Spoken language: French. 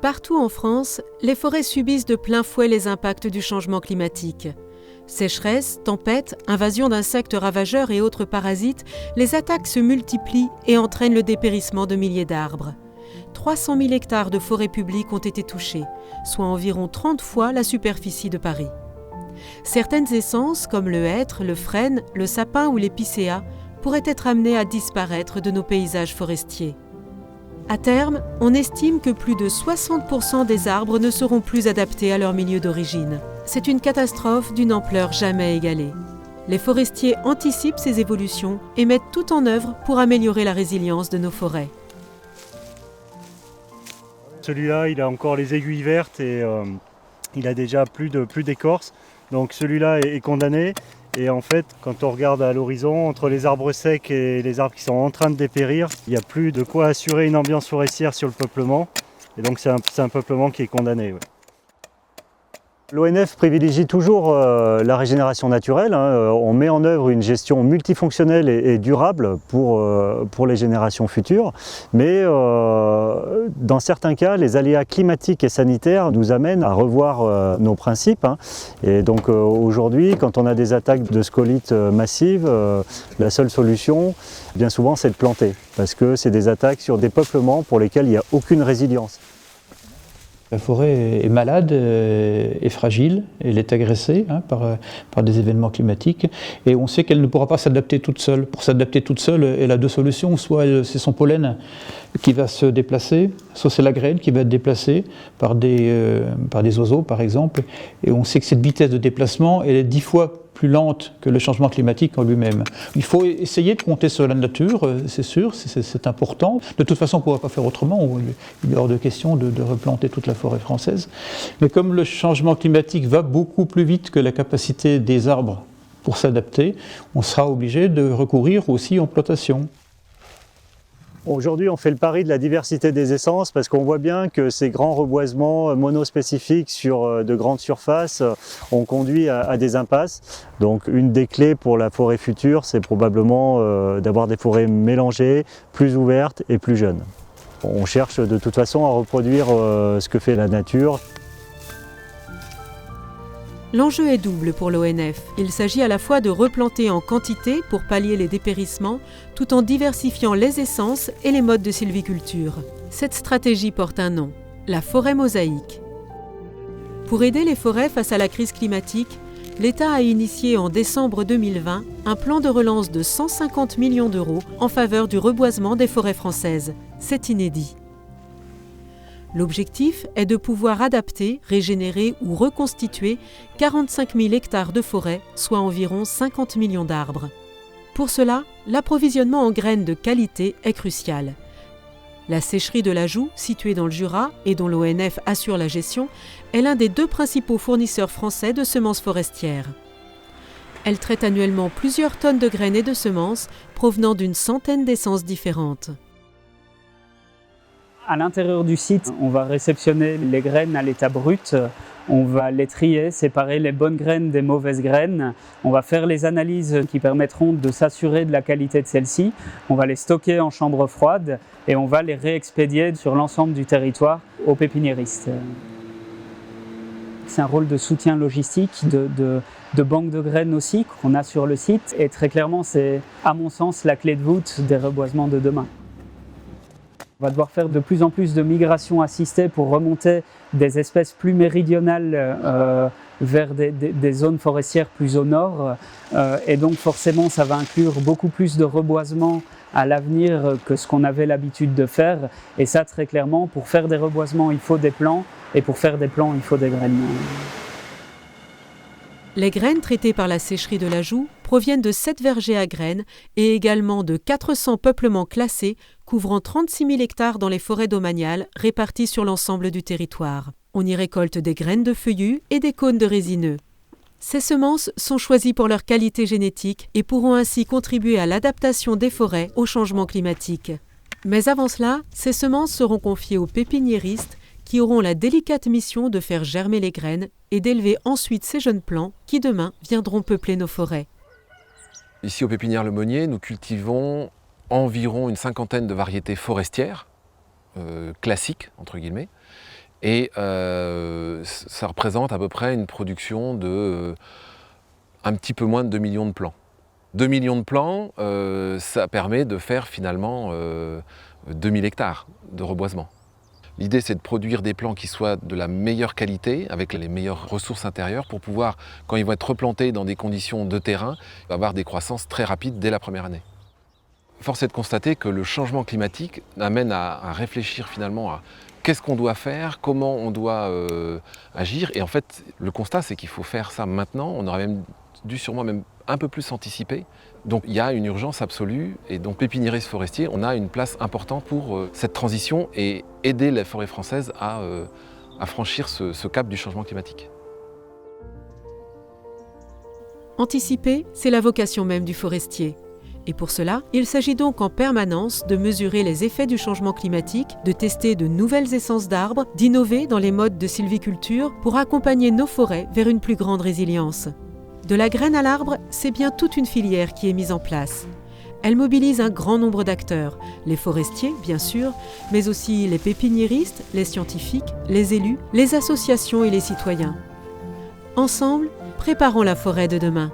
Partout en France, les forêts subissent de plein fouet les impacts du changement climatique. Sécheresse, tempêtes, invasion d'insectes ravageurs et autres parasites, les attaques se multiplient et entraînent le dépérissement de milliers d'arbres. 300 000 hectares de forêts publiques ont été touchés, soit environ 30 fois la superficie de Paris. Certaines essences, comme le hêtre, le frêne, le sapin ou l'épicéa, pourraient être amenées à disparaître de nos paysages forestiers. À terme, on estime que plus de 60% des arbres ne seront plus adaptés à leur milieu d'origine. C'est une catastrophe d'une ampleur jamais égalée. Les forestiers anticipent ces évolutions et mettent tout en œuvre pour améliorer la résilience de nos forêts. Celui-là, il a encore les aiguilles vertes et il a déjà plus d'écorce. Donc celui-là est condamné. Et en fait, quand on regarde à l'horizon, entre les arbres secs et les arbres qui sont en train de dépérir, il n'y a plus de quoi assurer une ambiance forestière sur le peuplement. Et donc c'est un peuplement qui est condamné. Ouais. L'ONF privilégie toujours la régénération naturelle. On met en œuvre une gestion multifonctionnelle et durable pour les générations futures. Mais dans certains cas, les aléas climatiques et sanitaires nous amènent à revoir nos principes. Et donc aujourd'hui, quand on a des attaques de scolytes massives, la seule solution, bien souvent, c'est de planter. Parce que c'est des attaques sur des peuplements pour lesquels il n'y a aucune résilience. La forêt est malade, est fragile, elle est agressée par des événements climatiques et on sait qu'elle ne pourra pas s'adapter toute seule. Pour s'adapter toute seule, elle a deux solutions, soit c'est son pollen qui va se déplacer, soit c'est la graine qui va être déplacée par des oiseaux par exemple, et on sait que cette vitesse de déplacement elle est 10 fois plus lente que le changement climatique en lui-même. Il faut essayer de compter sur la nature, c'est sûr, c'est important. De toute façon, on ne pourra pas faire autrement. Il est hors de question de replanter toute la forêt française. Mais comme le changement climatique va beaucoup plus vite que la capacité des arbres pour s'adapter, on sera obligé de recourir aussi en plantation. Aujourd'hui, on fait le pari de la diversité des essences parce qu'on voit bien que ces grands reboisements monospécifiques sur de grandes surfaces ont conduit à des impasses. Donc une des clés pour la forêt future, c'est probablement d'avoir des forêts mélangées, plus ouvertes et plus jeunes. On cherche de toute façon à reproduire ce que fait la nature. L'enjeu est double pour l'ONF. Il s'agit à la fois de replanter en quantité pour pallier les dépérissements, tout en diversifiant les essences et les modes de sylviculture. Cette stratégie porte un nom, la forêt mosaïque. Pour aider les forêts face à la crise climatique, l'État a initié en décembre 2020 un plan de relance de 150 millions d'euros en faveur du reboisement des forêts françaises. C'est inédit. L'objectif est de pouvoir adapter, régénérer ou reconstituer 45 000 hectares de forêt, soit environ 50 millions d'arbres. Pour cela, l'approvisionnement en graines de qualité est crucial. La sécherie de l'Ajoux, située dans le Jura et dont l'ONF assure la gestion, est l'un des 2 principaux fournisseurs français de semences forestières. Elle traite annuellement plusieurs tonnes de graines et de semences provenant d'une centaine d'essences différentes. À l'intérieur du site, on va réceptionner les graines à l'état brut, on va les trier, séparer les bonnes graines des mauvaises graines, on va faire les analyses qui permettront de s'assurer de la qualité de celles-ci, on va les stocker en chambre froide et on va les réexpédier sur l'ensemble du territoire aux pépiniéristes. C'est un rôle de soutien logistique, de banque de graines aussi qu'on a sur le site et très clairement c'est à mon sens la clé de voûte des reboisements de demain. On va devoir faire de plus en plus de migrations assistées pour remonter des espèces plus méridionales vers des zones forestières plus au nord. Et donc forcément, ça va inclure beaucoup plus de reboisements à l'avenir que ce qu'on avait l'habitude de faire. Et ça, très clairement, pour faire des reboisements, il faut des plants. Et pour faire des plants, il faut des graines. Les graines traitées par la sécherie de l'Ajoux proviennent de 7 vergers à graines et également de 400 peuplements classés couvrant 36 000 hectares dans les forêts domaniales réparties sur l'ensemble du territoire. On y récolte des graines de feuillus et des cônes de résineux. Ces semences sont choisies pour leur qualité génétique et pourront ainsi contribuer à l'adaptation des forêts au changement climatique. Mais avant cela, ces semences seront confiées aux pépiniéristes qui auront la délicate mission de faire germer les graines et d'élever ensuite ces jeunes plants qui demain viendront peupler nos forêts. Ici au Pépinière Le Monnier, nous cultivons environ une 50aine de variétés forestières, classiques entre guillemets, Et ça représente à peu près une production de un petit peu moins de 2 millions de plants. 2 millions de plants, ça permet de faire finalement 2000 hectares de reboisement. L'idée, c'est de produire des plants qui soient de la meilleure qualité, avec les meilleures ressources intérieures, pour pouvoir, quand ils vont être replantés dans des conditions de terrain, avoir des croissances très rapides dès la première année. Force est de constater que le changement climatique amène à réfléchir finalement à qu'est-ce qu'on doit faire, comment on doit agir. Et en fait, le constat, c'est qu'il faut faire ça maintenant. On aurait même dû sûrement même un peu plus anticiper. Donc il y a une urgence absolue et donc pépiniéristes forestiers, on a une place importante pour cette transition et aider les forêts françaises à franchir ce cap du changement climatique. Anticiper, c'est la vocation même du forestier. Et pour cela, il s'agit donc en permanence de mesurer les effets du changement climatique, de tester de nouvelles essences d'arbres, d'innover dans les modes de sylviculture pour accompagner nos forêts vers une plus grande résilience. De la graine à l'arbre, c'est bien toute une filière qui est mise en place. Elle mobilise un grand nombre d'acteurs, les forestiers bien sûr, mais aussi les pépiniéristes, les scientifiques, les élus, les associations et les citoyens. Ensemble, préparons la forêt de demain.